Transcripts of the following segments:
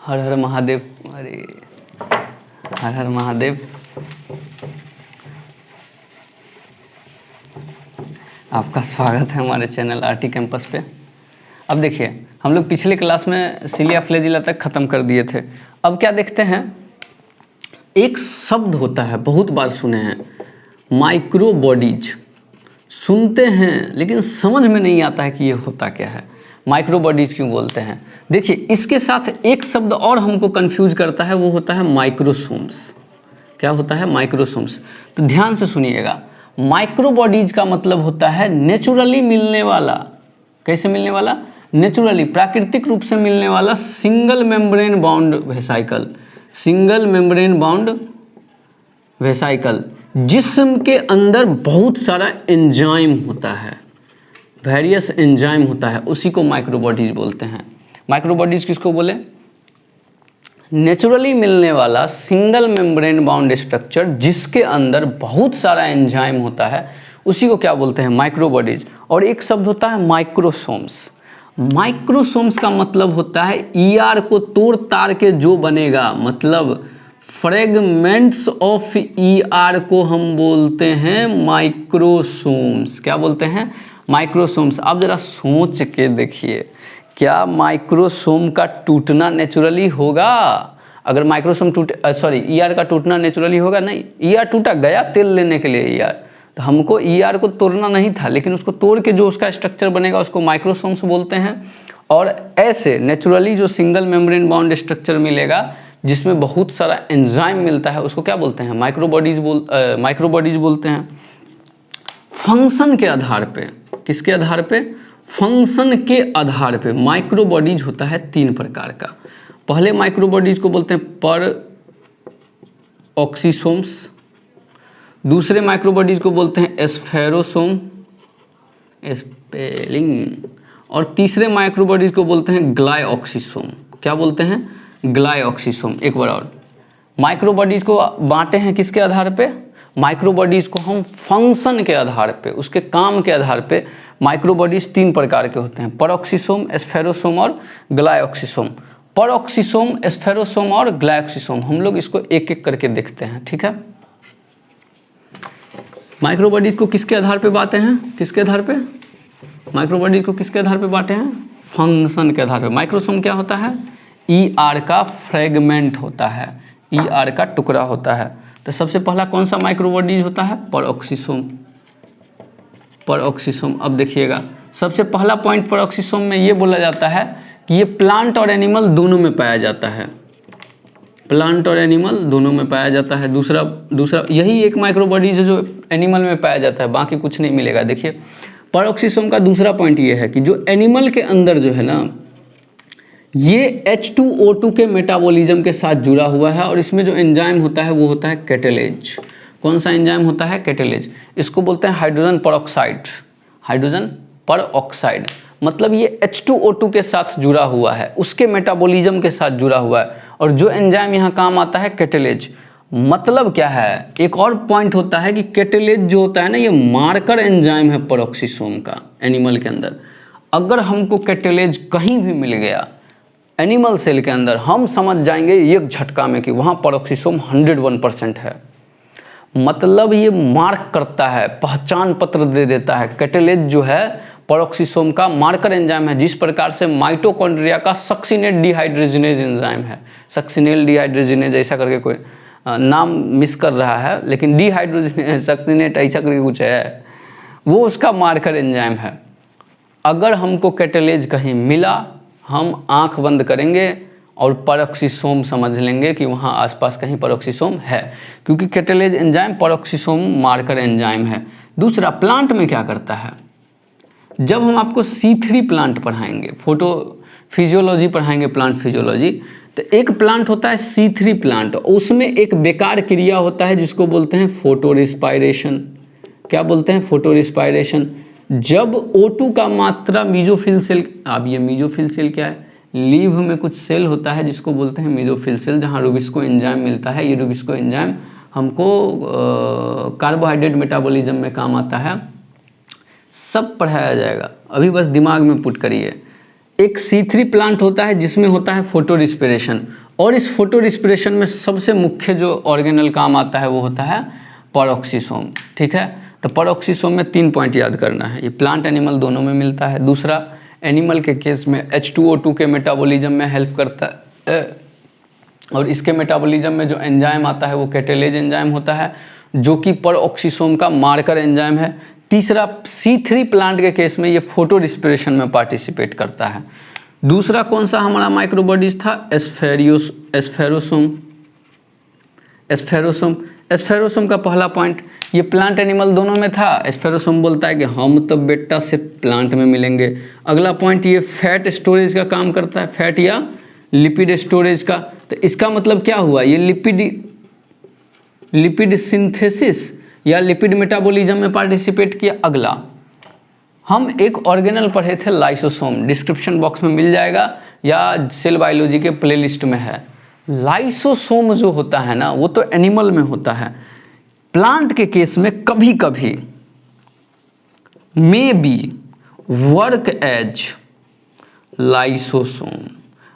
हर हर महादेव। अरे हर हर महादेव। आपका स्वागत है हमारे चैनल आरटी कैंपस पे। अब देखिए, हम लोग पिछले क्लास में सिलिया फ्लैजिला तक ख़त्म कर दिए थे। अब क्या देखते हैं, एक शब्द होता है, बहुत बार सुने हैं, माइक्रो बॉडीज। सुनते हैं लेकिन समझ में नहीं आता है कि ये होता क्या है, माइक्रो बॉडीज क्यों बोलते हैं। देखिए, इसके साथ एक शब्द और हमको कंफ्यूज करता है, वो होता है माइक्रोसोम्स। क्या होता है? माइक्रोसोम्स। तो ध्यान से सुनिएगा, माइक्रो बॉडीज का मतलब होता है नेचुरली मिलने वाला। कैसे मिलने वाला? नेचुरली, प्राकृतिक रूप से मिलने वाला single membrane bound vesicle. Single membrane bound vesicle, जिस्म के अंदर बहुत सारा एंजाइम होता है, वेरियस एंजाइम होता है, उसी को माइक्रो बॉडीज बोलते हैं। माइक्रो बॉडीज किसको बोले? नेचुरली मिलने वाला सिंगल मेम्ब्रेन बाउंड स्ट्रक्चर जिसके अंदर बहुत सारा एंजाइम होता है, उसी को क्या बोलते हैं? Micro bodies. और एक शब्द होता है माइक्रोसोम्स। माइक्रोसोम्स का मतलब होता है ईआर को तोड़ ताड़ के जो बनेगा, मतलब फ्रेगमेंट्स ऑफ ईआर को हम बोलते हैं माइक्रोसोम्स। क्या बोलते हैं? माइक्रोसोम्स। आप जरा सोच के देखिए, क्या माइक्रोसोम का टूटना नेचुरली होगा? अगर माइक्रोसोम ईआर का टूटना नेचुरली होगा? नहीं। ईआर टूटा, गया तेल लेने के लिए ईआर, तो हमको ईआर को तोड़ना नहीं था, लेकिन उसको तोड़ के जो उसका स्ट्रक्चर बनेगा उसको माइक्रोसोम्स बोलते हैं। और ऐसे नेचुरली जो सिंगल मेम्ब्रेन बाउंड स्ट्रक्चर मिलेगा जिसमें बहुत सारा एंजाइम मिलता है, उसको क्या बोलते हैं? माइक्रो बॉडीज बोलते हैं। फंक्शन के आधार पे, किसके आधार पे? फंक्शन के आधार पे माइक्रो बॉडीज होता है 3 प्रकार का। पहले माइक्रो बॉडीज को बोलते हैं पर ऑक्सीसोम्स, दूसरे माइक्रो बॉडीज को बोलते हैं स्फेरोसोम, स्पेलिंग, और तीसरे माइक्रो बॉडीज को बोलते हैं ग्लाइऑक्सीसोम। क्या बोलते हैं? ग्लाइऑक्सीसोम। एक बार और, माइक्रो बॉडीज को बांटे हैं किसके आधार पे? माइक्रो बॉडीज को हम फंक्शन के आधार पे, उसके काम के आधार पे माइक्रो बॉडीज 3 प्रकार के होते हैं, परऑक्सीसोम, स्फेरोसोम और ग्लाइऑक्सीसोम। परऑक्सीसोम, स्फेरोसोम और ग्लाइऑक्सीसोम, हम लोग इसको एक एक करके देखते हैं, ठीक है। माइक्रो बॉडीज को किसके आधार पे बांटे हैं? किसके आधार पे? माइक्रो बॉडीज को किसके आधार पे बांटे हैं? फंक्शन के आधार पे। माइक्रोसोम क्या होता है? ईआर का फ्रेगमेंट होता है, ईआर का टुकड़ा होता है। तो सबसे पहला कौन सा माइक्रो बॉडीज होता है? परऑक्सीसोम। परऑक्सीसोम। अब देखिएगा, सबसे पहला पॉइंट परऑक्सीसोम में ये बोला जाता है कि ये प्लांट और एनिमल दोनों में पाया जाता है, प्लांट और एनिमल दोनों में पाया जाता है। दूसरा यही एक माइक्रो बॉडीज है जो एनिमल में पाया जाता है, बाकी कुछ नहीं मिलेगा। देखिए, परऑक्सीसोम का दूसरा पॉइंट ये है कि जो एनिमल के अंदर जो है ना, ये H2O2 के मेटाबॉलिज्म के साथ जुड़ा हुआ है, और इसमें जो एंजाइम होता है वो होता है कैटेलेज। कौन सा एंजाइम होता है? कैटेलेज। इसको बोलते हैं हाइड्रोजन परऑक्साइड। हाइड्रोजन परऑक्साइड मतलब ये H2O2 के साथ जुड़ा हुआ है, उसके मेटाबॉलिज्म के साथ जुड़ा हुआ है, और जो एंजाइम यहाँ काम आता है कैटेलेज। मतलब क्या है? एक और पॉइंट होता है कि कैटेलेज जो होता है ना, ये मार्कर एंजाइम है परऑक्सीसोम का एनिमल के अंदर। अगर हमको कैटेलेज कहीं भी मिल गया एनिमल सेल के अंदर, हम समझ जाएंगे एक झटका में कि वहाँ परऑक्सीसोम 101% है। मतलब ये मार्क करता है, पहचान पत्र दे देता है। कैटेलेज जो है परऑक्सीसोम का मार्कर एंजाइम है, जिस प्रकार से माइटोकॉन्ड्रिया का सक्सिनेट डिहाइड्रोजिनेज एंजाइम है। सक्सिनेल डिहाइड्रोजिनेज ऐसा करके कोई नाम मिस कर रहा है, लेकिन डिहाइड्रोजिनेज सक्सिनेट ऐसा करके कुछ है, वो उसका मार्कर एंजाइम है। अगर हमको कैटेलेज कहीं मिला, हम आंख बंद करेंगे और परऑक्सीसोम समझ लेंगे कि वहाँ आसपास कहीं परऑक्सीसोम है, क्योंकि catalase enzyme peroxisome marker enzyme है। दूसरा, प्लांट में क्या करता है? जब हम आपको C3 प्लांट पढ़ाएंगे, फोटो फिजियोलॉजी पढ़ाएंगे, प्लांट फिजियोलॉजी, तो एक प्लांट होता है C3 प्लांट, उसमें एक बेकार क्रिया होता है जिसको बोलते हैं फोटो रिस्पायरेशन। क्या बोलते हैं? Photo respiration. जब O2 का मात्रा मीजोफिल सेल, अब ये मीजोफिल सेल क्या है? लीव में कुछ सेल होता है जिसको बोलते हैं मीजोफिल सेल, जहाँ रुबिस्को एंजाइम मिलता है। ये रुबिस्को एंजाइम हमको कार्बोहाइड्रेट मेटाबॉलिज्म में काम आता है। सब पढ़ाया जाएगा, अभी बस दिमाग में पुट करिए। एक C3 प्लांट होता है जिसमें होता है फोटो रिस्पिरेशन, और इस फोटो रिस्पिरेशन में सबसे मुख्य जो ऑर्गेनल काम आता है वो होता है पेरोक्सिसोम। ठीक है, तो पेरोक्सिसोम में 3 पॉइंट याद करना है, ये प्लांट एनिमल दोनों में मिलता है। दूसरा, एनिमल के केस में H2O2 के मेटाबॉलिज्म में हेल्प करता है, और इसके मेटाबॉलिज्म में जो एंजाइम आता है वो कैटेलेज एंजाइम होता है, जो कि पेरोक्सिसोम का मार्कर एंजाइम है। तीसरा, C3 प्लांट के केस में ये फोटो रिस्पिरेशन में पार्टिसिपेट करता है। दूसरा कौन सा हमारा माइक्रोबॉडीज था? एस्फेरोसोम का पहला पॉइंट, ये प्लांट एनिमल दोनों में था। एस्फेरोसोम बोलता है कि हम तो बेटा सिर्फ प्लांट में मिलेंगे। अगला पॉइंट, ये फैट स्टोरेज का काम करता है, फैट या लिपिड स्टोरेज का। तो इसका मतलब क्या हुआ? ये लिपिड सिंथेसिस या लिपिड मेटाबॉलिज्म में पार्टिसिपेट किया। अगला, हम एक ऑर्गेनल पढ़े थे लाइसोसोम, डिस्क्रिप्शन बॉक्स में मिल जाएगा या सेल बायोलॉजी के प्लेलिस्ट में है। लाइसोसोम जो होता है ना, वो तो एनिमल में होता है। प्लांट के केस में कभी कभी may be work as lysosome.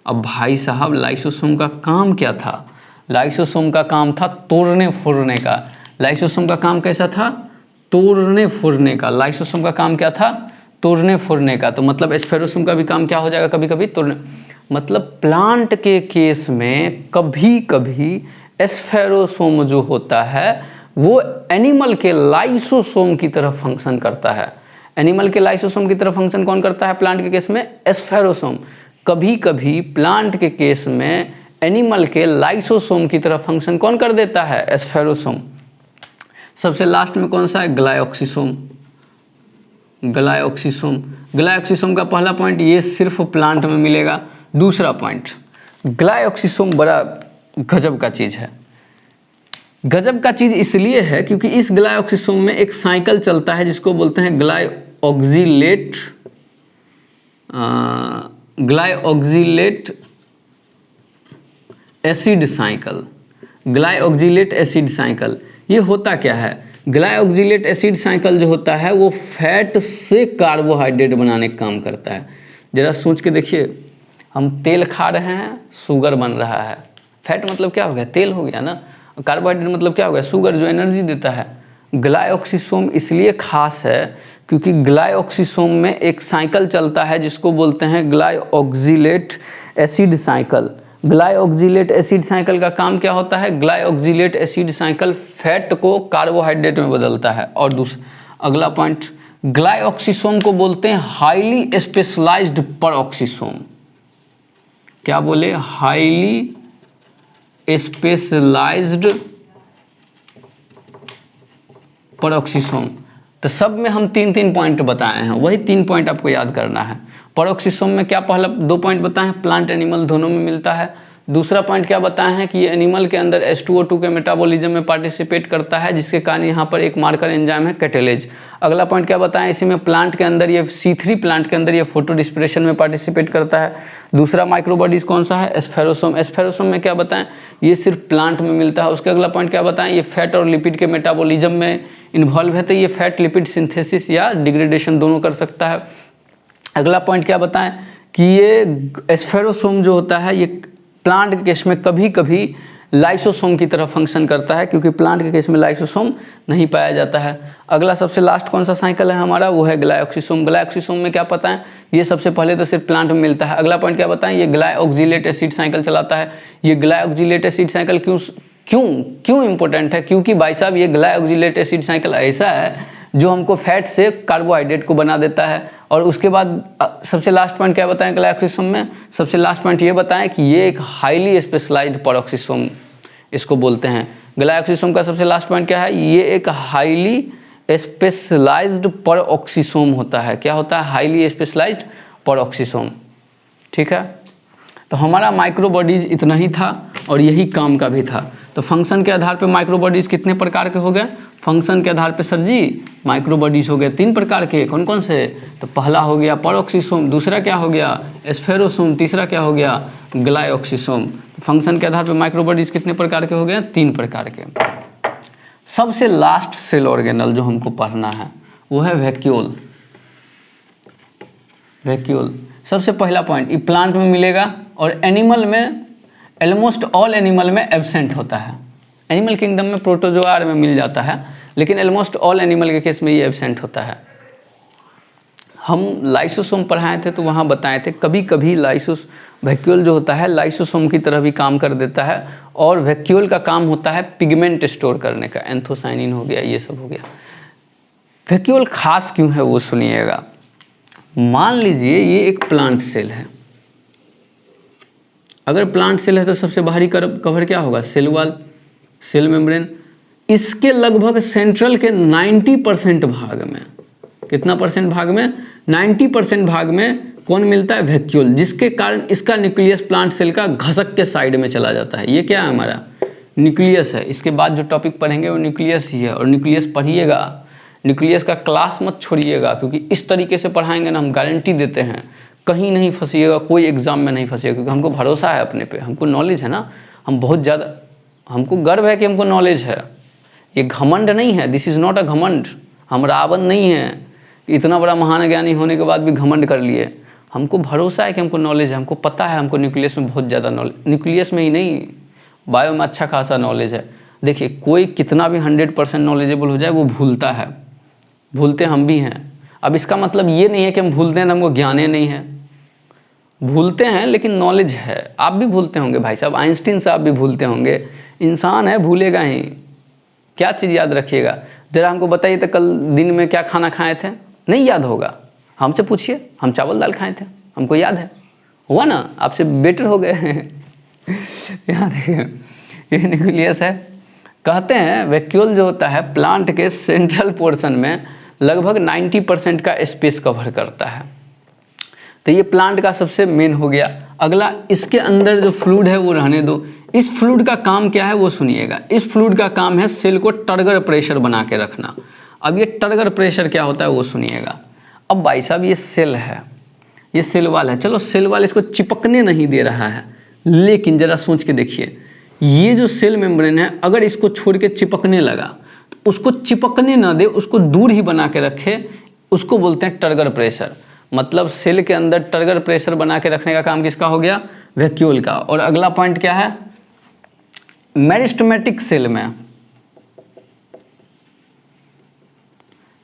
अब भाई साहब, लाइसोसोम का काम क्या था? लाइसोसोम का काम था तोड़ने फोड़ने का। लाइसोसोम का काम कैसा था? तोड़ने फोड़ने का। लाइसोसोम का काम क्या था? तोड़ने फोड़ने का। तो मतलब एस्फेरोसोम का भी काम क्या हो जाएगा? कभी कभी तोड़ने। मतलब प्लांट के केस में कभी कभी एस्फेरोसोम जो होता है वो एनिमल के लाइसोसोम की तरह फंक्शन करता है। एनिमल के लाइसोसोम की तरह फंक्शन कौन करता है प्लांट के केस में? एस्फेरोसोम। कभी कभी प्लांट के केस में एनिमल के लाइसोसोम की तरह फंक्शन कौन कर देता है? एस्फेरोसोम। सबसे लास्ट में कौन सा है? ग्लाइऑक्सिसोम। ग्लाइऑक्सिसोम का पहला पॉइंट, ये सिर्फ प्लांट में मिलेगा। दूसरा पॉइंट, ग्लाइऑक्सिसोम बड़ा गजब का चीज़ है। गजब का चीज़ इसलिए है क्योंकि इस ग्लाइऑक्सिसोम में एक साइकिल चलता है जिसको बोलते हैं glyoxylate acid cycle. Glyoxylate acid cycle, ये होता क्या है? ग्लाइऑक्सिलेट एसिड साइकिल जो होता है वो फैट से कार्बोहाइड्रेट बनाने का काम करता है। जरा सोच के देखिए, हम तेल खा रहे हैं, शुगर बन रहा है। फैट मतलब क्या हो गया? तेल हो गया ना। कार्बोहाइड्रेट मतलब क्या हो गया? शुगर, जो एनर्जी देता है। ग्लाइऑक्सिसोम इसलिए खास है क्योंकि ग्लाइऑक्सिसोम में एक साइकिल चलता है जिसको बोलते हैं glyoxylate acid cycle. Glyoxylate acid cycle का काम क्या होता है? ग्लाइऑक्सिलेट एसिड साइकिल फैट को कार्बोहाइड्रेट में बदलता है। और अगला पॉइंट, ग्लाइऑक्सिसोम को बोलते हैं हाईली स्पेशलाइज्ड पेरोक्सिसोम। क्या बोले? Highly specialised peroxisome. तो सब में हम 3-3 पॉइंट बताए हैं, वही 3 पॉइंट आपको याद करना है। पेरोक्सिसोम में क्या पहला 2 पॉइंट बताए हैं? प्लांट एनिमल दोनों में मिलता है। दूसरा पॉइंट क्या बताए हैं कि ये एनिमल के अंदर H2O2 के मेटाबॉलिज्म में पार्टिसिपेट करता है, जिसके कारण यहाँ पर एक मार्कर एंजाइम है कैटेलेज। अगला पॉइंट क्या बताएं? इसी में प्लांट के अंदर ये C3 प्लांट के अंदर ये फोटो रिस्पिरेशन में पार्टिसिपेट करता है। दूसरा माइक्रोबॉडीज कौन सा है? एस्फेरोसोम। एस्फेरोसोम में क्या बताएं? ये सिर्फ प्लांट में मिलता है। उसके अगला पॉइंट क्या बताएं? ये फैट और लिपिड के मेटाबॉलिज्म में इन्वॉल्व है, तो ये फैट लिपिड सिंथेसिस या डिग्रेडेशन दोनों कर सकता है। अगला पॉइंट क्या बताएं कि ये एस्फेरोसोम जो होता है ये प्लांट के केस में कभी कभी लाइसोसोम की तरह फंक्शन करता है, क्योंकि प्लांट के केस में लाइसोसोम नहीं पाया जाता है। अगला सबसे लास्ट कौन सा साइकिल है हमारा? वो है ग्लाइऑक्सिसोम। ग्लाइऑक्सिसोम में क्या पता है? ये सबसे पहले तो सिर्फ प्लांट में मिलता है। अगला पॉइंट क्या बताएं? ये ग्लाइऑक्सिलेट एसिड साइकिल चलाता है। ये ग्लाइऑक्सिलेट एसिड साइकिल क्यों इंपॉर्टेंट है? क्योंकि भाई साहब ये ग्लाइऑक्सिलेट एसिड साइकिल ऐसा है जो हमको फैट से कार्बोहाइड्रेट को बना देता है। और उसके बाद सबसे लास्ट पॉइंट क्या बताएं ग्लाइऑक्सिसोम में? सबसे लास्ट पॉइंट ये बताएं कि ये एक हाईली स्पेशलाइज्ड पेरोक्सिसोम इसको बोलते हैं। ग्लाइऑक्सिसोम का सबसे लास्ट पॉइंट क्या है? ये एक हाईली स्पेशलाइज्ड पेरोक्सिसोम होता है। क्या होता है? Highly specialised peroxisome. ठीक है, तो हमारा माइक्रोबॉडीज इतना ही था और यही काम का भी था। तो फंक्शन के आधार पे माइक्रोबॉडीज कितने प्रकार के हो गए? फंक्शन के आधार पे सर जी माइक्रोबॉडीज हो गए 3 प्रकार के। कौन कौन से? तो पहला हो गया पेरोक्सिसोम, दूसरा क्या हो गया? एस्फेरोसोम, तीसरा क्या हो गया? ग्लाइऑक्सिसोम। फंक्शन के आधार पे माइक्रोबॉडीज कितने प्रकार के हो गए? 3 प्रकार के। सबसे लास्ट सेल ऑर्गेनल जो हमको पढ़ना है वो है वैक्यूल। सबसे पहला पॉइंट, ये प्लांट में मिलेगा और एनिमल में, ऑलमोस्ट ऑल एनिमल में एब्सेंट होता है। एनिमल किंगडम में प्रोटोजोआ में मिल जाता है, लेकिन ऑलमोस्ट ऑल एनिमल के केस में ये एब्सेंट होता है। हम लाइसोसोम पढ़ाए थे तो वहाँ बताए थे कभी कभी वैक्यूल जो होता है लाइसोसोम की तरह भी काम कर देता है, और वैक्यूल का काम होता है पिगमेंट स्टोर करने का, एंथोसाइनिन हो गया, ये सब हो गया। वैक्यूल खास क्यों है वो सुनिएगा। मान लीजिए ये एक प्लांट सेल है, अगर प्लांट सेल है तो सबसे बाहरी कवर क्या होगा, सेल वॉल, सेल मेम्ब्रेन। इसके लगभग सेंट्रल के 90% भाग में, कितना परसेंट भाग में, 90% भाग में कौन मिलता है, वैक्यूल, जिसके कारण इसका न्यूक्लियस प्लांट सेल का घसक के साइड में चला जाता है। ये क्या है, हमारा न्यूक्लियस है। इसके बाद जो टॉपिक पढ़ेंगे वो न्यूक्लियस ही है, और न्यूक्लियस पढ़िएगा, न्यूक्लियस का क्लास मत छोड़िएगा, क्योंकि इस तरीके से पढ़ाएंगे ना, हम गारंटी देते हैं कहीं नहीं फंसिएगा, कोई एग्जाम में नहीं फंसिएगा, क्योंकि हमको भरोसा है अपने पे, हमको नॉलेज है ना, हम बहुत ज़्यादा, हमको गर्व है कि हमको नॉलेज है। ये घमंड नहीं है, दिस इज़ नॉट अ घमंड। हम रावण नहीं है, इतना बड़ा महान ज्ञानी होने के बाद भी घमंड कर लिए। हमको भरोसा है कि हमको नॉलेज है, हमको पता है, हमको न्यूक्लियस में बहुत ज़्यादा नॉलेज, न्यूक्लियस में ही नहीं बायो में अच्छा खासा नॉलेज है। देखिए कोई कितना भी 100% नॉलेजेबल हो जाए वो भूलता है, भूलते हम भी हैं। अब इसका मतलब ये नहीं है कि हम भूलते हैं तो हमको ज्ञाने नहीं है, भूलते हैं लेकिन नॉलेज है। आप भी भूलते होंगे भाई साहब, आइंस्टीन साहब भी भूलते होंगे, इंसान है, भूलेगा ही। क्या चीज़ याद रखिएगा, जरा हमको बताइए तो कल दिन में क्या खाना खाए थे, नहीं याद होगा, हमसे पूछिए, हम चावल दाल खाए थे, हमको याद है, हुआ ना, आपसे बेटर हो गए। यहाँ देखिए ये न्यूक्लियस है। कहते हैं वैक्यूल जो होता है प्लांट के सेंट्रल पोर्शन में लगभग 90% का स्पेस कवर करता है। तो ये प्लांट का सबसे मेन हो गया। अगला, इसके अंदर जो फ्लूइड है वो रहने दो। इस फ्लूइड का काम क्या है वो सुनिएगा। इस फ्लूइड का काम है सेल को टर्गर प्रेशर बना के रखना। अब ये टर्गर प्रेशर क्या होता है वो सुनिएगा। अब भाई साहब ये सेल है, ये सेल वाल है, चलो सेल वाल इसको चिपकने नहीं दे रहा है, लेकिन ज़रा सोच के देखिए, ये जो सेल मेम्ब्रेन है अगर इसको छोड़ के चिपकने लगा तो उसको चिपकने ना दे, उसको दूर ही बना के रखे, उसको बोलते हैं टर्गर प्रेशर। मतलब सेल के अंदर टर्गर प्रेशर बना के रखने का काम किसका हो गया, वैक्यूल का। और अगला पॉइंट क्या है, मेरिस्टेमेटिक सेल में,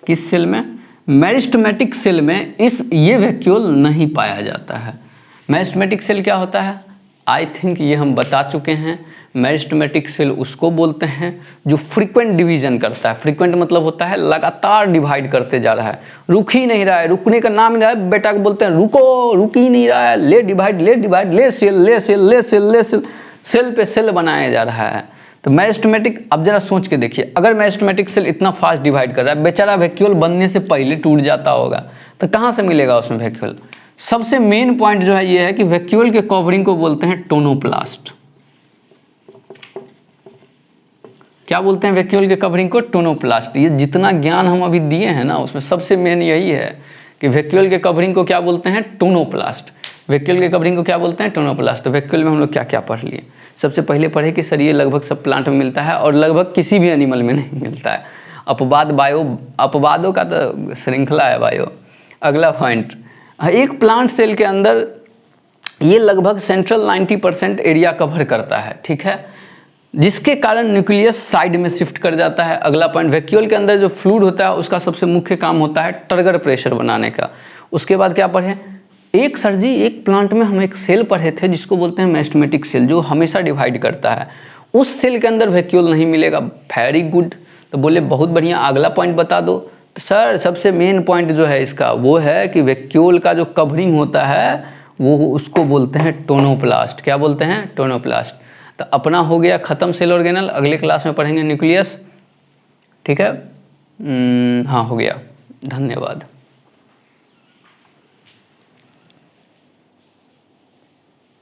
किस सेल में, मेरिस्टेमेटिक सेल में ये वैक्यूल नहीं पाया जाता है। मेरिस्टेमेटिक सेल क्या होता है, आई थिंक ये हम बता चुके हैं। मेरिस्टेमेटिक सेल उसको बोलते हैं जो फ्रीक्वेंट डिवीजन करता है। फ्रीक्वेंट मतलब होता है लगातार डिवाइड करते जा रहा है, रुक ही नहीं रहा है, रुकने का नाम नहीं रहा है। बेटा को बोलते हैं रुको, रुक ही नहीं रहा है, ले डिवाइड, ले डिवाइड, ले सेल, ले सेल, ले सेल, ले सेल, सेल पे सेल बनाया जा रहा है। तो मेरिस्टेमेटिक, अब जरा सोच के देखिए, अगर मेरिस्टेमेटिक सेल इतना फास्ट डिवाइड कर रहा है, बेचारा वैक्यूल बनने से पहले टूट जाता होगा, तो कहाँ से मिलेगा उसमें वैक्यूल। सबसे मेन पॉइंट जो है ये है कि वैक्यूल के कवरिंग को बोलते हैं टोनोप्लास्ट। क्या बोलते हैं वैक्यूल के कवरिंग को, टोनोप्लास्ट। ये जितना ज्ञान हम अभी दिए हैं ना उसमें सबसे मेन यही है कि वैक्यूल के कवरिंग को क्या बोलते हैं, टोनोप्लास्ट। वैक्यूल के कवरिंग को क्या बोलते हैं, टोनोप्लास्ट। वैक्यूल में हम लोग क्या क्या पढ़ लिए, सबसे पहले पढ़े कि सर ये लगभग सब प्लांट में मिलता है और लगभग किसी भी एनिमल में नहीं मिलता है। अपवादों का तो श्रृंखला है बायो। अगला पॉइंट, एक प्लांट सेल के अंदर ये लगभग सेंट्रल 90% एरिया कवर करता है, ठीक है, जिसके कारण न्यूक्लियस साइड में शिफ्ट कर जाता है। अगला पॉइंट, वैक्यूल के अंदर जो फ्लूइड होता है उसका सबसे मुख्य काम होता है टर्गर प्रेशर बनाने का। उसके बाद क्या पढ़े, एक सर जी एक प्लांट में हम एक सेल पढ़े थे जिसको बोलते हैं मेरिस्टेमेटिक सेल, जो हमेशा डिवाइड करता है। उस सेल के अंदर वैक्यूल नहीं मिलेगा। Very good. तो बोले बहुत बढ़िया, अगला पॉइंट बता दो। तो सर सबसे मेन पॉइंट जो है इसका वो है कि वैक्यूल का जो कवरिंग होता है वो उसको बोलते हैं टोनोप्लास्ट। क्या बोलते हैं, टोनोप्लास्ट। तो अपना हो गया ख़त्म सेल ऑर्गेनल। अगले क्लास में पढ़ेंगे न्यूक्लियस, ठीक है। हाँ हो गया, धन्यवाद।